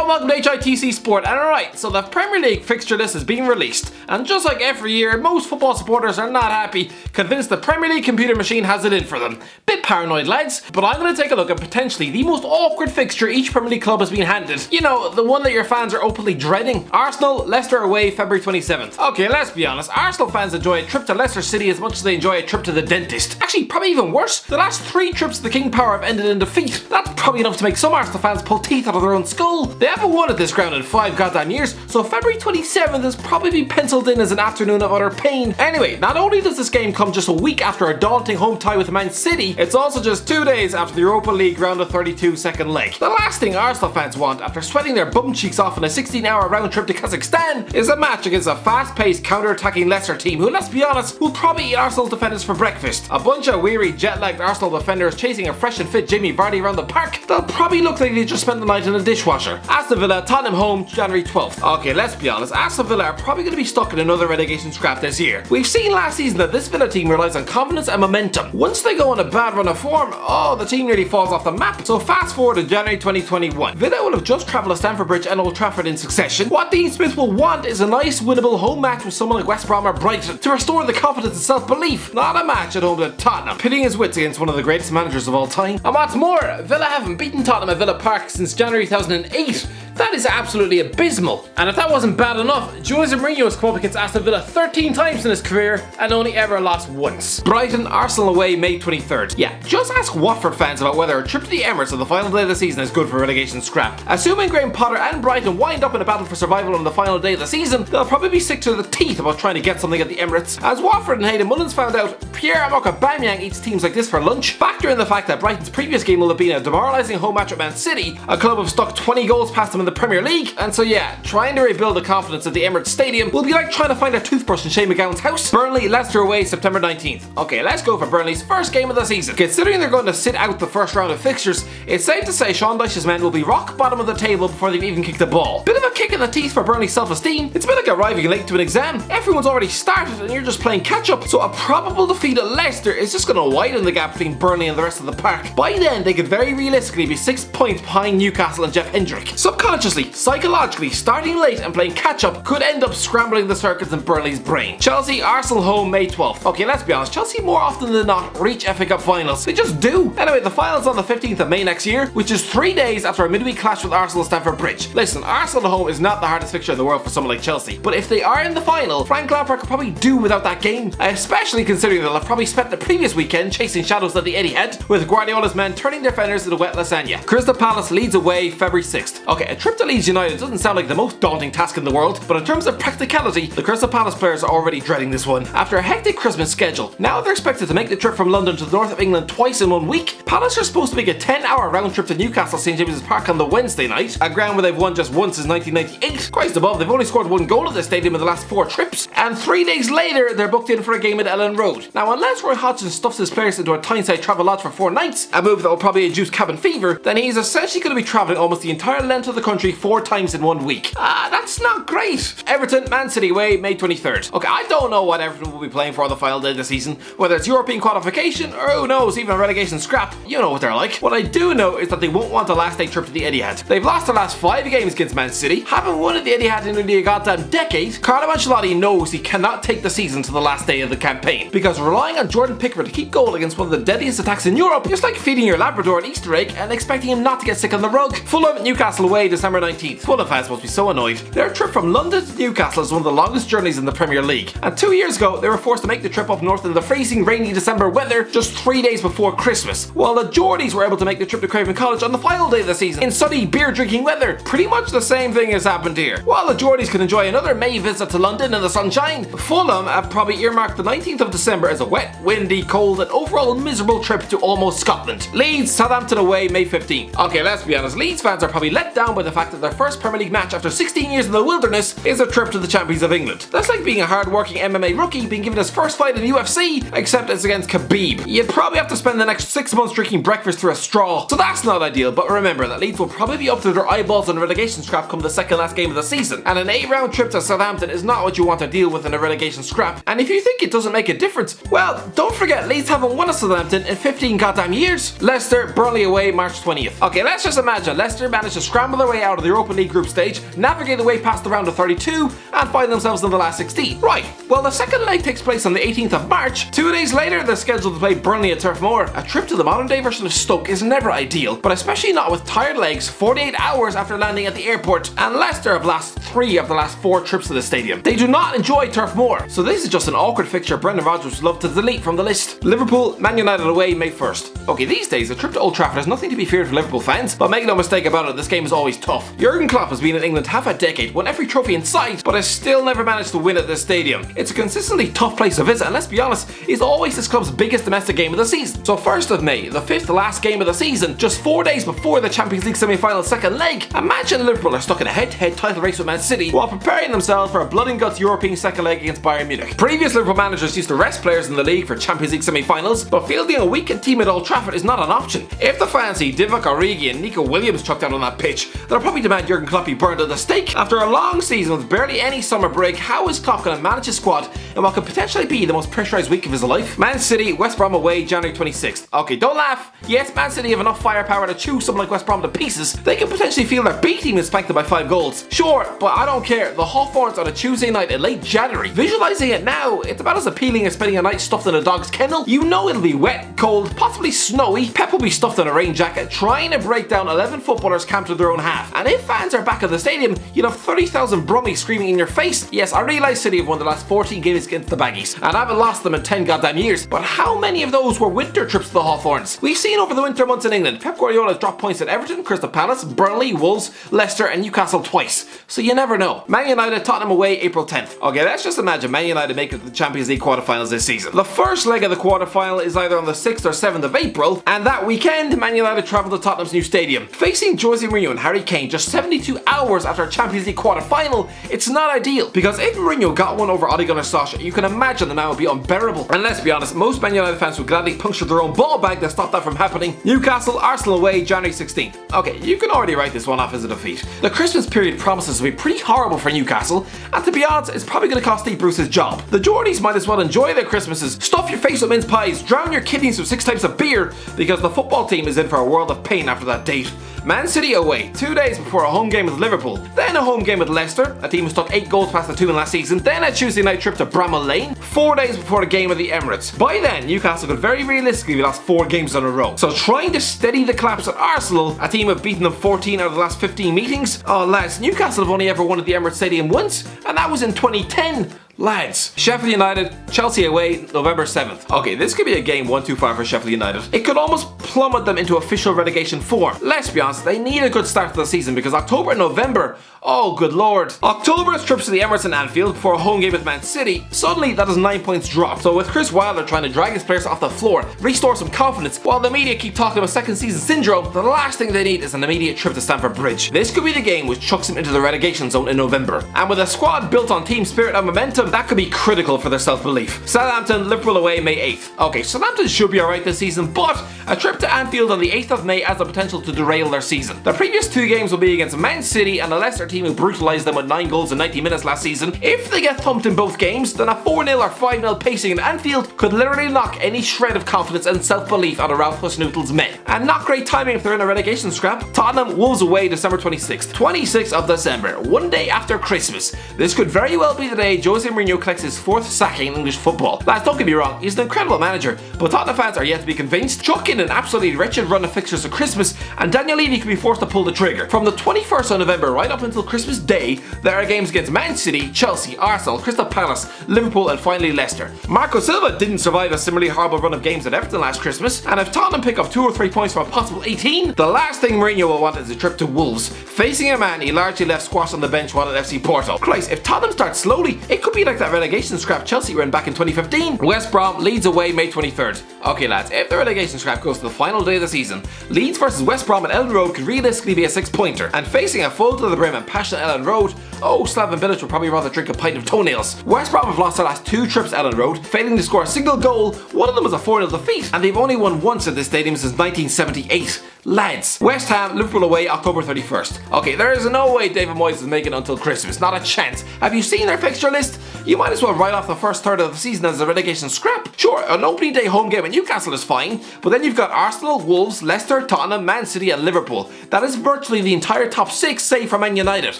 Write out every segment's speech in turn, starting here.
welcome to HITC Sport, and alright, so the Premier League fixture list is being released, and just like every year, most football supporters are not happy, convinced the Premier League computer machine has it in for them. Bit paranoid, lads, but I'm going to take a look at potentially the most awkward fixture each Premier League club has been handed. You know, the one that your fans are openly dreading. Arsenal, Leicester away, February 27th. Okay, let's be honest, Arsenal fans enjoy a trip to Leicester City as much as they enjoy a trip to the dentist. Actually, probably even worse, the last 3 trips to the King Power have ended in defeat. That's probably enough to make some Arsenal fans pull teeth out of their own skull. They haven't won at this ground in 5 goddamn years, so February 27th has probably been penciled in as an afternoon of utter pain. Anyway, not only does this game come just a week after a daunting home tie with Man City, it's also just 2 days after the Europa League round of 32 second leg. The last thing Arsenal fans want after sweating their bum cheeks off in a 16-hour round trip to Kazakhstan is a match against a fast-paced counter-attacking Leicester team who, let's be honest, will probably eat Arsenal's defenders for breakfast. A bunch of weary, jet-lagged Arsenal defenders chasing a fresh and fit Jamie Vardy around the park. They'll probably look like they just spent the night in a dishwasher. Aston Villa, Tottenham home, January 12th. Okay, let's be honest, Aston Villa are probably going to be stuck in another relegation scrap this year. We've seen last season that this Villa team relies on confidence and momentum. Once they go on a bad run of form, the team nearly falls off the map. So fast forward to January 2021. Villa will have just travelled to Stamford Bridge and Old Trafford in succession. What Dean Smith will want is a nice winnable home match with someone like West Brom or Brighton to restore the confidence and self-belief, not a match at home to Tottenham, pitting his wits against one of the greatest managers of all time. And what's more, Villa haven't beaten Tottenham at Villa Park since January 2008. That is absolutely abysmal. And if that wasn't bad enough, Jose Mourinho has come up against Aston Villa 13 times in his career and only ever lost once. Brighton, Arsenal away, May 23rd. Yeah, just ask Watford fans about whether a trip to the Emirates on the final day of the season is good for relegation scrap. Assuming Graham Potter and Brighton wind up in a battle for survival on the final day of the season, they'll probably be sick to the teeth about trying to get something at the Emirates. As Watford and Hayden Mullins found out, Pierre-Emerick Aubameyang eats teams like this for lunch. Factor in the fact that Brighton's previous game will have been a demoralising home match with Man City, a club have stuck 20 goals past them in the Premier League, and so yeah, trying to rebuild the confidence at the Emirates Stadium will be like trying to find a toothbrush in Shane McGowan's house. Burnley, Leicester away, September 19th. Okay, let's go for Burnley's first game of the season. Considering they're going to sit out the first round of fixtures, it's safe to say Sean Dyche's men will be rock bottom of the table before they've even kicked the ball. Bit of a kick in the teeth for Burnley's self-esteem. It's a bit like arriving late to an exam. Everyone's already started and you're just playing catch-up, so a probable defeat at Leicester is just going to widen the gap between Burnley and the rest of the park. By then, they could very realistically be 6 points behind Newcastle and Jeff Hendrick. Subconsciously, psychologically, starting late and playing catch-up could end up scrambling the circuits in Burnley's brain. Chelsea, Arsenal home, May 12th. Okay, let's be honest, Chelsea more often than not reach FA Cup finals. They just do. Anyway, the final's on the 15th of May next year, which is 3 days after a midweek clash with Arsenal at Stamford Bridge. Listen, Arsenal at home is not the hardest fixture in the world for someone like Chelsea, but if they are in the final, Frank Lampard could probably do without that game, especially considering they'll have probably spent the previous weekend chasing shadows at the Etihad, with Guardiola's men turning their fenders into wet lasagna. Crystal Palace, Leeds away, February 6th. Okay, a trip to Leeds United doesn't sound like the most daunting task in the world, but in terms of practicality, the Crystal Palace players are already dreading this one. After a hectic Christmas schedule, now they're expected to make the trip from London to the north of England twice in 1 week. Palace are supposed to make a 10-hour round trip to Newcastle St James's Park on the Wednesday night, a ground where they've won just once since 1998. Christ above, they've only scored 1 goal at this stadium in the last 4 trips, and 3 days later they're booked in for a game at Ellen Road. Now, unless Roy Hodgson stuffs his players into a Tyneside travel lodge for 4 nights, a move that will probably induce cabin fever, then he's essentially going to be travelling almost the entire length of the country 4 times in 1 week. That's not great. Everton, Man City away, May 23rd. Okay, I don't know what Everton will be playing for on the final day of the season, whether it's European qualification or who knows, even a relegation scrap. You know what they're like. What I do know is that they won't want a last day trip to the Etihad. They've lost their last 5 games against Man City, haven't won at the Etihad in nearly a goddamn decade. Carlo Ancelotti knows he cannot take the season to the last day of the campaign, because relying on Jordan Pickford to keep goal against one of the deadliest attacks in Europe is like feeding your Labrador an Easter egg and expecting him not to get sick on the rug. Fulham, Newcastle away, December 19th. Fulham fans must be so annoyed. Their trip from London to Newcastle is one of the longest journeys in the Premier League, and 2 years ago they were forced to make the trip up north in the freezing rainy December weather just 3 days before Christmas, while the Geordies were able to make the trip to Craven Cottage on the final day of the season in sunny beer drinking weather. Pretty much the same thing has happened here. While the Geordies can enjoy another May visit to London in the sunshine, Fulham have probably earmarked the 19th of December as a wet, windy, cold and overall miserable trip to almost Scotland. Leeds, Southampton away, May 15th. Okay, let's be honest, Leeds fans are probably let down by the fact that their first Premier League match after 16 years in the wilderness is a trip to the champions of England. That's like being a hard-working MMA rookie being given his first fight in UFC, except it's against Khabib. You'd probably have to spend the next 6 months drinking breakfast through a straw, so that's not ideal, but remember that Leeds will probably be up to their eyeballs on a relegation scrap come the second last game of the season, and an 8-round trip to Southampton is not what you want to deal with in a relegation scrap. And if you think it doesn't make a difference, well, don't forget Leeds haven't won at Southampton in 15 goddamn years. Leicester, Burnley away, March 20th. Okay, let's just imagine Leicester managed to scramble their way way out of the Europa League group stage, navigate the way past the round of 32, and find themselves in the last 16. Right, well the second leg takes place on the 18th of March. 2 days later, they're scheduled to play Burnley at Turf Moor. A trip to the modern day version of Stoke is never ideal, but especially not with tired legs 48 hours after landing at the airport, and Leicester have lost 3 of the last 4 trips to the stadium. They do not enjoy Turf Moor, so this is just an awkward fixture Brendan Rodgers would love to delete from the list. Liverpool, Man United away May 1st. Okay, these days a trip to Old Trafford has nothing to be feared for Liverpool fans, but make no mistake about it, this game is always tough. Jurgen Klopp has been in England half a decade, won every trophy in sight, but has still never managed to win at this stadium. It's a consistently tough place to visit, and let's be honest, it's always this club's biggest domestic game of the season. So 1st of May, the 5th last game of the season, just 4 days before the Champions League semi-final second leg, imagine Liverpool are stuck in a head-to-head title race with Man City while preparing themselves for a blood and guts European second leg against Bayern Munich. Previous Liverpool managers used to rest players in the league for Champions League semi-finals, but fielding a weakened team at Old Trafford is not an option. If the fans see Divock Origi and Nico Williams chucked out on that pitch, they'll probably demand Jurgen Klopp be burned at the stake. After a long season with barely any summer break, how is Klopp going to manage his squad in what could potentially be the most pressurised week of his life? Man City, West Brom away, January 26th. Okay, don't laugh. Yes, Man City have enough firepower to chew someone like West Brom to pieces. They can potentially feel their B team is spanked them by 5 goals. Sure, but I don't care. The Hawthorns on a Tuesday night in late January. Visualising it now, it's about as appealing as spending a night stuffed in a dog's kennel. You know it'll be wet, cold, possibly snowy. Pep will be stuffed in a rain jacket, trying to break down 11 footballers camped to their own half. And if fans are back at the stadium, you'll have 30,000 Brummies screaming in your face. Yes, I realise City have won the last 14 games against the Baggies, and I haven't lost them in 10 goddamn years, but how many of those were winter trips to the Hawthorns? We've seen over the winter months in England, Pep Guardiola has dropped points at Everton, Crystal Palace, Burnley, Wolves, Leicester and Newcastle twice, so you never know. Man United, Tottenham away, April 10th. Okay, let's just imagine Man United make it to the Champions League quarterfinals this season. The first leg of the quarterfinal is either on the 6th or 7th of April, and that weekend, Man United travel to Tottenham's new stadium. Facing Jose Mourinho and Harry Kane just 72 hours after a Champions League quarterfinal, it's not ideal, because if Mourinho got one over Ole Gunnar Solskjaer, you can imagine the man would be unbearable. And let's be honest, most Man United fans would gladly puncture their own ball bag to stop that from happening. Newcastle, Arsenal away, January 16th. Okay, you can already write this one off as a defeat. The Christmas period promises to be pretty horrible for Newcastle, and to be honest, it's probably going to cost Steve Bruce his job. The Geordies might as well enjoy their Christmases, stuff your face with mince pies, drown your kidneys with 6 types of beer, because the football team is in for a world of pain after that date. Man City away, 2 days before a home game with Liverpool, then a home game with Leicester, a team who stuck 8 goals past the 2 in last season, then a Tuesday night trip to Bramall Lane, 4 days before a game at the Emirates. By then, Newcastle could very realistically be lost 4 games in a row. So trying to steady the collapse at Arsenal, a team have beaten them 14 out of the last 15 meetings. Oh lads, Newcastle have only ever won at the Emirates Stadium once, and that was in 2010. Lads. Sheffield United, Chelsea away, November 7th. Okay, this could be a game 1-2-5 for Sheffield United. It could almost plummet them into official relegation form. Let's be honest, they need a good start to the season because October and November, oh good lord. October's trips to the Emirates and Anfield before a home game with Man City, suddenly that is 9 points dropped. So with Chris Wilder trying to drag his players off the floor, restore some confidence, while the media keep talking about second season syndrome, the last thing they need is an immediate trip to Stamford Bridge. This could be the game which chucks them into the relegation zone in November. And with a squad built on team spirit and momentum, that could be critical for their self-belief. Southampton, Liverpool away, May 8th. Okay, Southampton should be alright this season, but a trip to Anfield on the 8th of May has the potential to derail their season. The previous 2 games will be against Man City and a Leicester team who brutalised them with 9 goals in 90 minutes last season. If they get thumped in both games, then a 4-0 or 5-0 pacing in Anfield could literally knock any shred of confidence and self-belief out of Ralph Hasenhüttl's men. And not great timing if they're in a relegation scrap. Tottenham, Wolves away, December 26th. 26th of December, 1 day after Christmas. This could very well be the day Jose Mourinho collects his 4th sacking in English football. Lads, don't get me wrong, he's an incredible manager, but Tottenham fans are yet to be convinced. Chuck in an absolutely wretched run of fixtures at Christmas, and Daniel Levy could be forced to pull the trigger. From the 21st of November right up until Christmas Day, there are games against Man City, Chelsea, Arsenal, Crystal Palace, Liverpool, and finally Leicester. Marco Silva didn't survive a similarly horrible run of games at Everton last Christmas, and if Tottenham pick up 2 or 3 points from a possible 18, the last thing Mourinho will want is a trip to Wolves, facing a man he largely left squashed on the bench while at FC Porto. Christ, if Tottenham starts slowly, it could be like that relegation scrap Chelsea were in back in 2015. West Brom, Leeds away, May 23rd. Okay lads, if the relegation scrap goes to the final day of the season, Leeds versus West Brom at Ellen Road could realistically be a 6-pointer, and facing a full to the brim and passionate Ellen Road, oh, Slaven Bilic would probably rather drink a pint of toenails. West Brom have lost their last 2 trips at Ellen Road, failing to score a single goal. One of them was a 4-0 defeat, and they've only won once at this stadium since 1978. Lads. West Ham, Liverpool away, October 31st. Okay, there is no way David Moyes is making it until Christmas, not a chance. Have you seen their fixture list? you might as well write off the first third of the season as a relegation scrap. Sure, an opening day home game at Newcastle is fine, but then you've got Arsenal, Wolves, Leicester, Tottenham, Man City and Liverpool. That is virtually the entire top 6 save for Man United.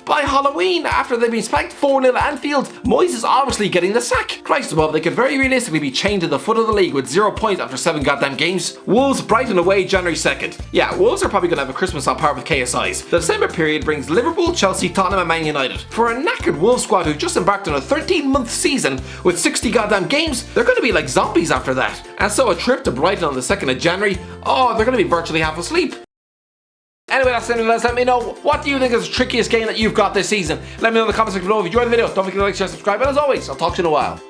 By Halloween, after they've been spanked 4-0 at Anfield, Moyes is obviously getting the sack. Christ above, they could very realistically be chained to the foot of the league with 0 points after 7 goddamn games. Wolves, Brighton away January 2nd. Yeah, Wolves are probably going to have a Christmas on par with KSI's. The December period brings Liverpool, Chelsea, Tottenham and Man United. For a knackered Wolves squad who just embarked on a 13-month season with 60 goddamn games, they're going to be like zombies after that. And so a trip to Brighton on the 2nd of January, oh, they're going to be virtually half asleep. Anyway, that's it. Let me know, what do you think is the trickiest game that you've got this season? Let me know in the comment section below. If you enjoyed the video, don't forget to like, share, subscribe, and as always, I'll talk to you in a while.